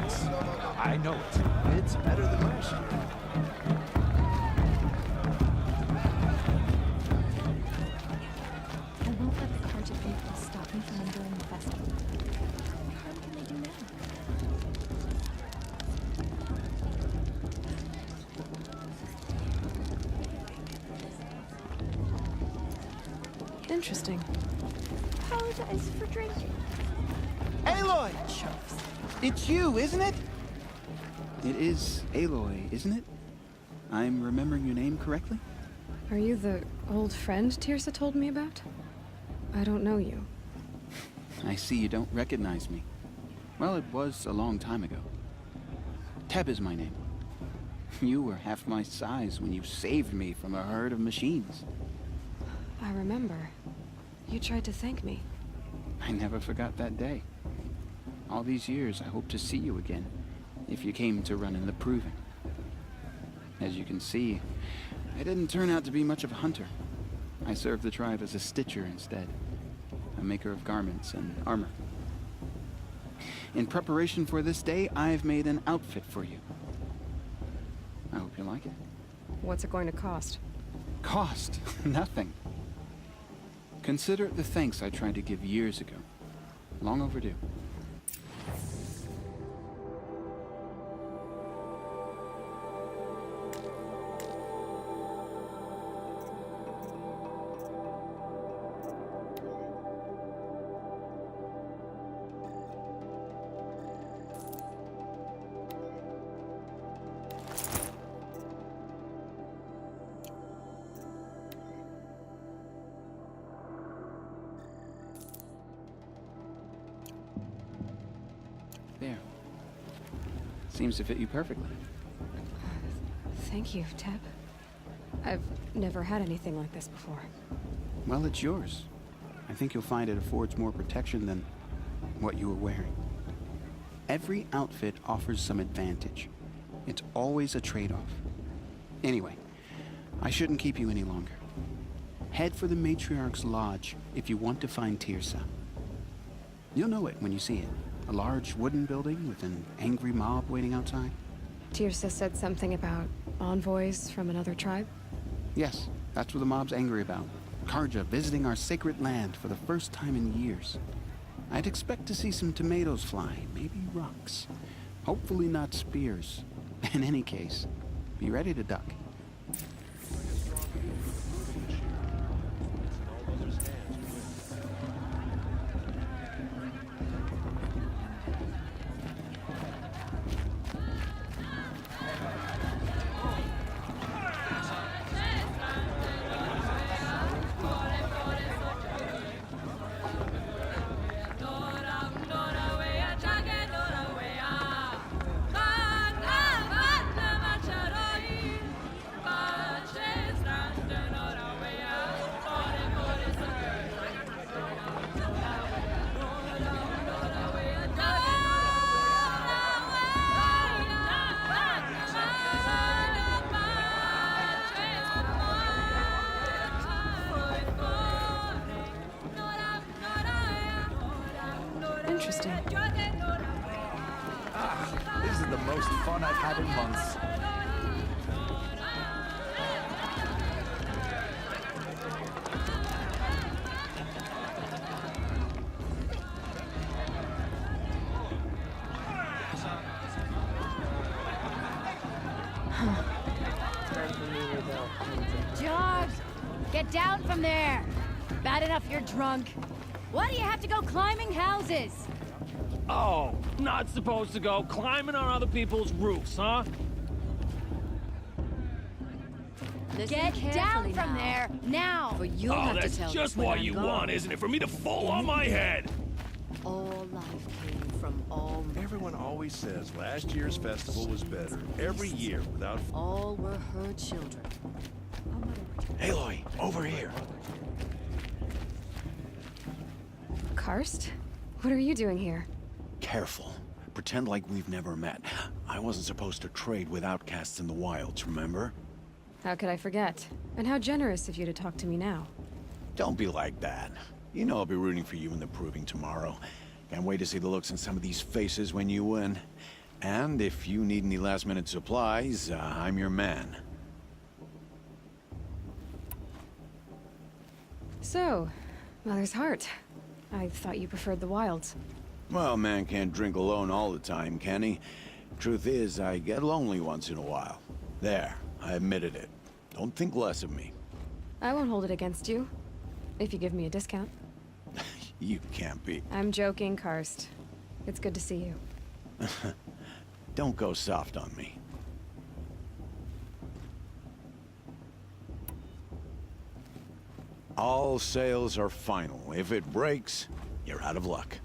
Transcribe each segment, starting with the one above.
Thanks. I know it. It's better than last year. I won't let the Carja people stop me from enjoying the festival. What harm can they do now? Interesting. Apologize for drinking. Aloy! It's you, isn't it? It is Aloy, isn't it? I'm remembering your name correctly? Are you the old friend Tirsa told me about? I don't know you. I see you don't recognize me. Well, it was a long time ago. Teb is my name. You were half my size when you saved me from a herd of machines. I remember. You tried to thank me. I never forgot that day. All these years, I hope to see you again, if you came to run in the Proving. As you can see, I didn't turn out to be much of a hunter. I served the tribe as a stitcher instead, a maker of garments and armor. In preparation for this day, I've made an outfit for you. I hope you like it. What's it going to cost? Cost? Nothing. Consider it the thanks I tried to give years ago. Long overdue. There. Seems to fit you perfectly. Thank you, Teb. I've never had anything like this before. Well, it's yours. I think you'll find it affords more protection than what you were wearing. Every outfit offers some advantage. It's always a trade-off. Anyway, I shouldn't keep you any longer. Head for the Matriarch's Lodge if you want to find Tirsa. You'll know it when you see it. A large wooden building with an angry mob waiting outside. Tirsa said something about envoys from another tribe? Yes, that's what the mob's angry about. Carja visiting our sacred land for the first time in years. I'd expect to see some tomatoes fly, maybe rocks. Hopefully not spears. In any case, be ready to duck. Interesting. This is the most fun I've had in months. George, get down from there. Bad enough you're drunk. Why do you have to go climbing houses? Oh, not supposed to go climbing on other people's roofs, huh? Get down from there, now! For you'll Oh, have that's to tell just when what I'm you gone. want, isn't it? For me to fall on my head! All life came from all men. Everyone always says last year's festival was better. Every year, without... All were her children. Aloy, over here. Karst? What are you doing here? Careful. Pretend like we've never met. I wasn't supposed to trade with outcasts in the wilds, remember? How could I forget? And how generous of you to talk to me now. Don't be like that. You know I'll be rooting for you in the Proving tomorrow. Can't wait to see the looks in some of these faces when you win. And if you need any last-minute supplies, I'm your man. So, Mother's Heart. I thought you preferred the wilds. Well, man can't drink alone all the time, can he? Truth is, I get lonely once in a while. There, I admitted it. Don't think less of me. I won't hold it against you. If you give me a discount. You can't be. I'm joking, Karst. It's good to see you. Don't go soft on me. All sales are final. If it breaks, you're out of luck.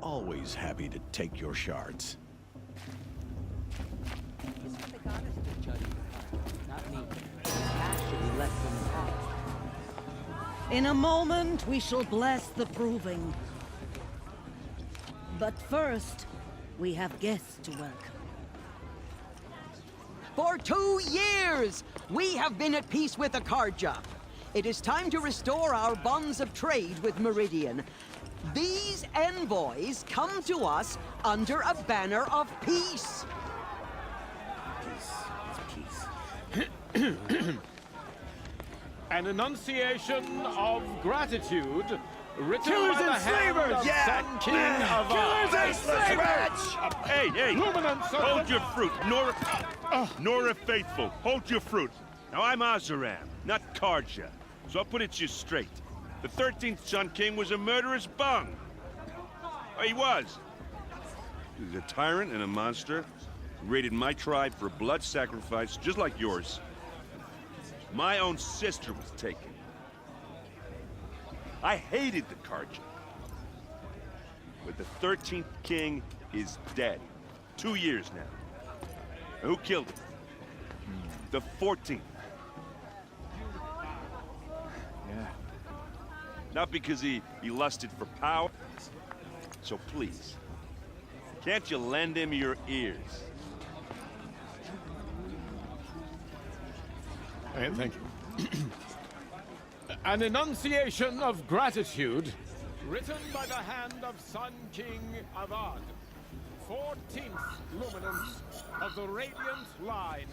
Always happy to take your shards. In a moment, we shall bless the proving. But first, we have guests to welcome. For 2 years, we have been at peace with the Carja. It is time to restore our bonds of trade with Meridian. These envoys come to us under a banner of peace. An enunciation of gratitude written Killers by the and hand slavers! of Yeah! Sun King of Killers and slavers! Hey! Luminance of Hold the- your fruit, Nora Faithful. Hold your fruit. Now I'm Oseram, not Carja, so I'll put it to you straight. The 13th Sun King was a murderous bung. Oh, he was. He was a tyrant and a monster. Raided my tribe for a blood sacrifice, just like yours. My own sister was taken. I hated the Carja. But the 13th king is dead. 2 years now. And who killed him? The 14th. Yeah. Not because he lusted for power. So please, can't you lend him your ears? Thank you. An enunciation of gratitude written by the hand of Sun King Avad, 14th luminance of the Radiant Line.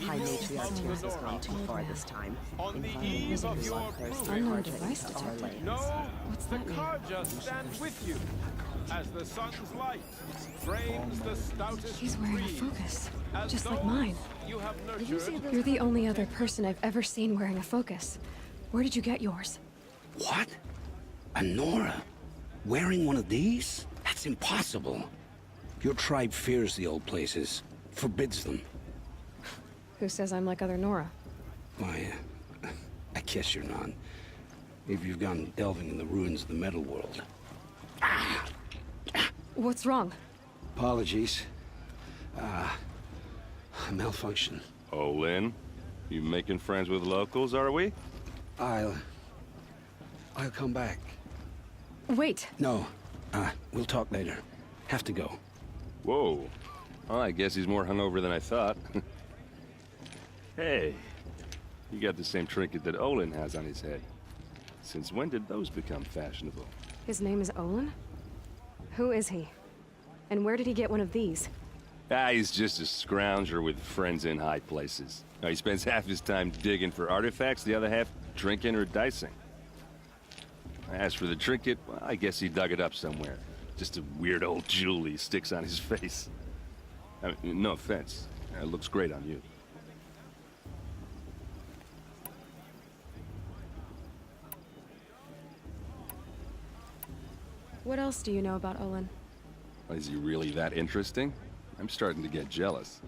High Matriarch Tears has gone too far this time. On the Inviting eve of visitors your bloodthirsty Unknown Carja device into our detected. lands. No, What's the that mean? Carja stands with you as the sun's light frames the stoutest He's wearing a trees. focus, As just like those mine. You have nurtured. You're the only other person I've ever seen wearing a focus. Where did you get yours? What? A Nora? Wearing one of these? That's impossible. Your tribe fears the old places, forbids them. Who says I'm like other Nora? Why, I guess you're not. Maybe you've gone delving in the ruins of the metal world. What's wrong? Apologies. A malfunction. Oh, Lynn, you making friends with locals, are we? I'll come back. Wait. No, we'll talk later. Have to go. Whoa. Well, I guess he's more hungover than I thought. Hey, you got the same trinket that Olin has on his head. Since when did those become fashionable? His name is Olin? Who is he? And where did he get one of these? He's just a scrounger with friends in high places. Now, he spends half his time digging for artifacts, the other half drinking or dicing. As for the trinket, well, I guess he dug it up somewhere. Just a weird old jewel he sticks on his face. I mean, no offense. It looks great on you. What else do you know about Olin? Is he really that interesting? I'm starting to get jealous.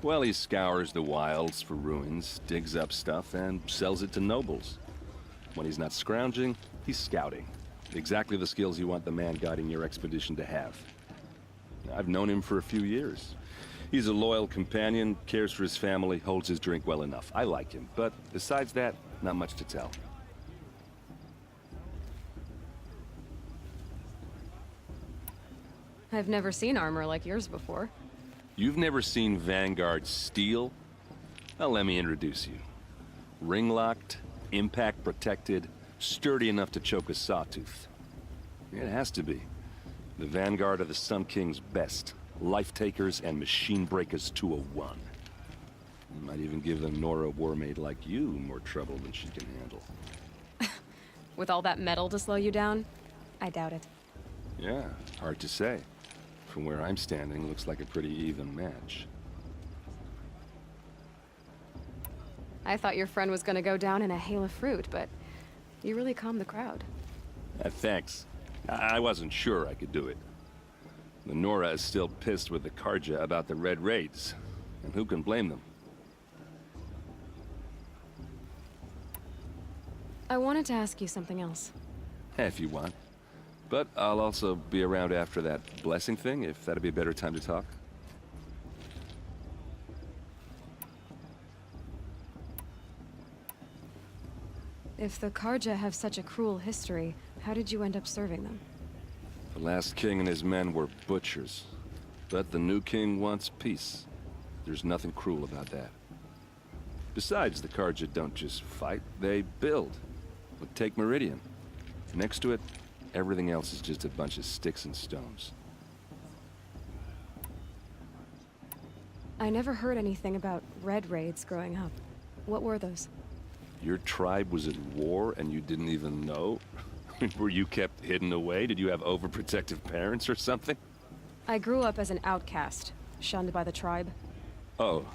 Well, he scours the wilds for ruins, digs up stuff, and sells it to nobles. When he's not scrounging, he's scouting. Exactly the skills you want the man guiding your expedition to have. I've known him for a few years. He's a loyal companion, cares for his family, holds his drink well enough. I like him, but besides that, not much to tell. I've never seen armor like yours before. You've never seen Vanguard steel? Well, let me introduce you. Ring-locked, impact-protected, sturdy enough to choke a sawtooth. It has to be. The Vanguard of the Sun King's best. Life-takers and machine breakers to a one. Might even give a Nora warmaid like you more trouble than she can handle. With all that metal to slow you down? I doubt it. Yeah, hard to say. From where I'm standing, looks like a pretty even match. I thought your friend was gonna go down in a hail of fruit, but you really calmed the crowd. Thanks. I wasn't sure I could do it. The Nora is still pissed with the Karja about the Red Raids, and who can blame them? I wanted to ask you something else. If you want. But I'll also be around after that blessing thing, if that'd be a better time to talk. If the Karja have such a cruel history, how did you end up serving them? The last king and his men were butchers. But the new king wants peace. There's nothing cruel about that. Besides, the Karja don't just fight, they build. But take Meridian. Next to it, everything else is just a bunch of sticks and stones. I never heard anything about Red Raids growing up. What were those? Your tribe was at war and you didn't even know? Were you kept hidden away? Did you have overprotective parents or something? I grew up as an outcast, shunned by the tribe. Oh,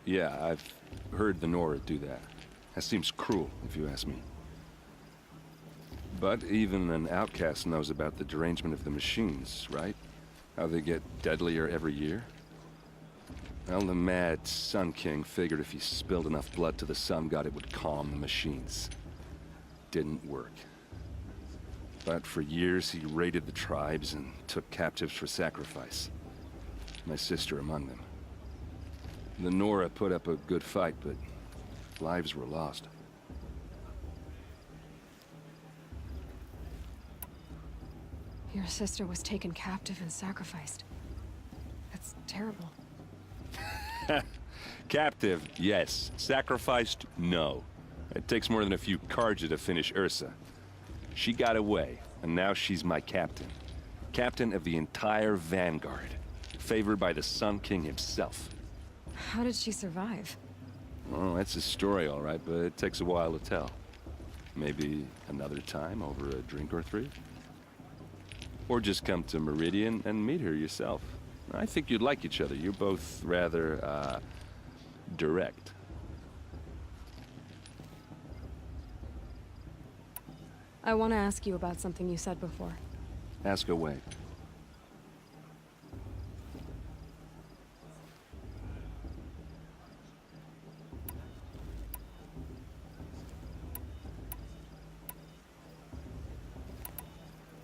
yeah, I've heard the Nora do that. That seems cruel, if you ask me. But even an outcast knows about the derangement of the machines, right? How they get deadlier every year? Well, the mad Sun King figured if he spilled enough blood to the Sun God, it would calm the machines. Didn't work. But for years, he raided the tribes and took captives for sacrifice. My sister among them. The Nora put up a good fight, but lives were lost. Your sister was taken captive and sacrificed. That's terrible. Captive, yes. Sacrificed, no. It takes more than a few Karja to finish Ursa. She got away, and now she's my captain. Captain of the entire Vanguard. Favored by the Sun King himself. How did she survive? Oh, that's a story, all right, but it takes a while to tell. Maybe another time over a drink or three? Or just come to Meridian and meet her yourself. I think you'd like each other. You're both rather, direct. I want to ask you about something you said before. Ask away.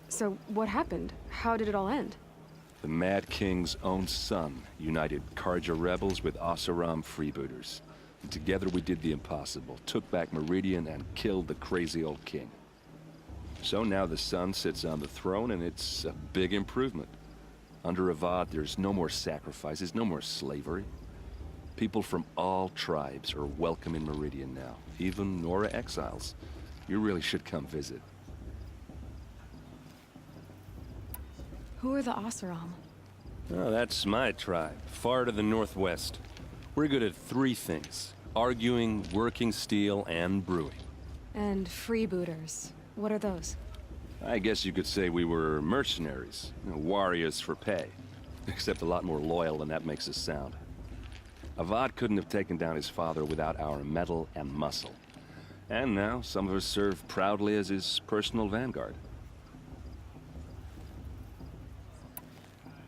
So, what happened? How did it all end? The Mad King's own son united Karja rebels with Oseram freebooters. And together we did the impossible, took back Meridian and killed the crazy old king. So now the son sits on the throne and it's a big improvement. Under Avad, there's no more sacrifices, no more slavery. People from all tribes are welcome in Meridian now, even Nora exiles. You really should come visit. Who are the Oseram? Oh, that's my tribe, far to the northwest. We're good at three things: arguing, working steel, and brewing. And freebooters. What are those? I guess you could say we were mercenaries, warriors for pay. Except a lot more loyal than that makes us sound. Avad couldn't have taken down his father without our metal and muscle. And now, some of us serve proudly as his personal vanguard.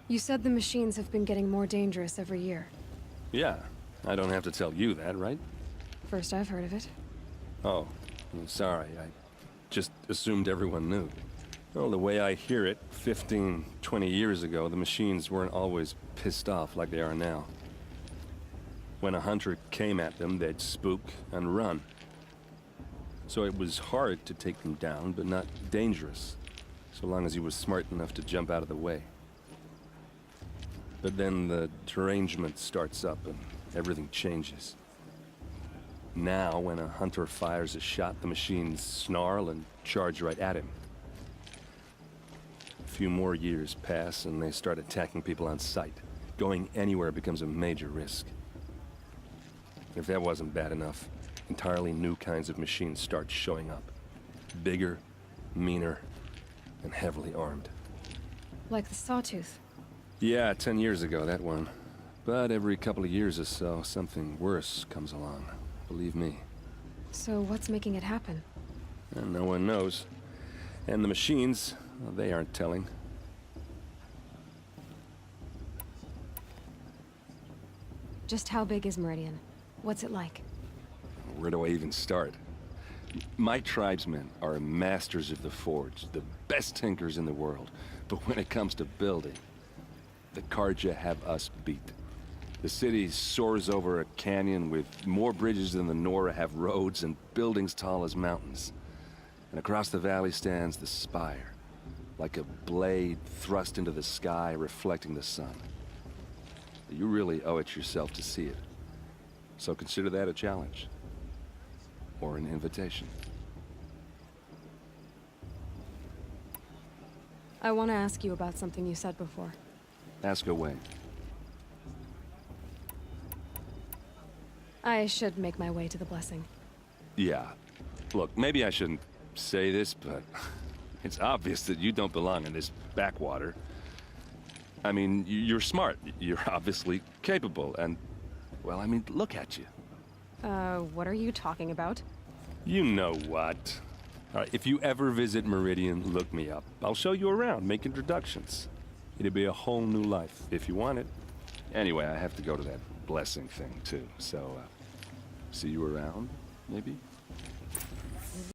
You said the machines have been getting more dangerous every year. Yeah, I don't have to tell you that, right? First I've heard of it. Oh, I'm sorry. I just assumed everyone knew. Well, the way I hear it, 15, 20 years ago, the machines weren't always pissed off like they are now. When a hunter came at them, they'd spook and run. So it was hard to take them down, but not dangerous, so long as he was smart enough to jump out of the way. But then the derangement starts up and everything changes. Now, when a hunter fires a shot, the machines snarl and charge right at him. A few more years pass and they start attacking people on sight. Going anywhere becomes a major risk. If that wasn't bad enough, entirely new kinds of machines start showing up. Bigger, meaner, and heavily armed. Like the Sawtooth. Yeah, 10 years ago, that one. But every couple of years or so, something worse comes along. Believe me. So what's making it happen? And no one knows. And the machines, well, they aren't telling. Just how big is Meridian? What's it like? Where do I even start? My tribesmen are masters of the forge, the best tinkers in the world. But when it comes to building, the Carja have us beat. The city soars over a canyon with more bridges than the Nora have roads and buildings tall as mountains. And across the valley stands the spire, like a blade thrust into the sky reflecting the sun. You really owe it yourself to see it. So consider that a challenge. Or an invitation. I want to ask you about something you said before. Ask away. I should make my way to the blessing. Yeah. Look, maybe I shouldn't say this, but it's obvious that you don't belong in this backwater. I mean, you're smart. You're obviously capable, and, well, I mean, look at you. What are you talking about? You know what. All right, if you ever visit Meridian, look me up. I'll show you around, make introductions. It'll be a whole new life, if you want it. Anyway, I have to go to that blessing thing, too, so, see you around, maybe?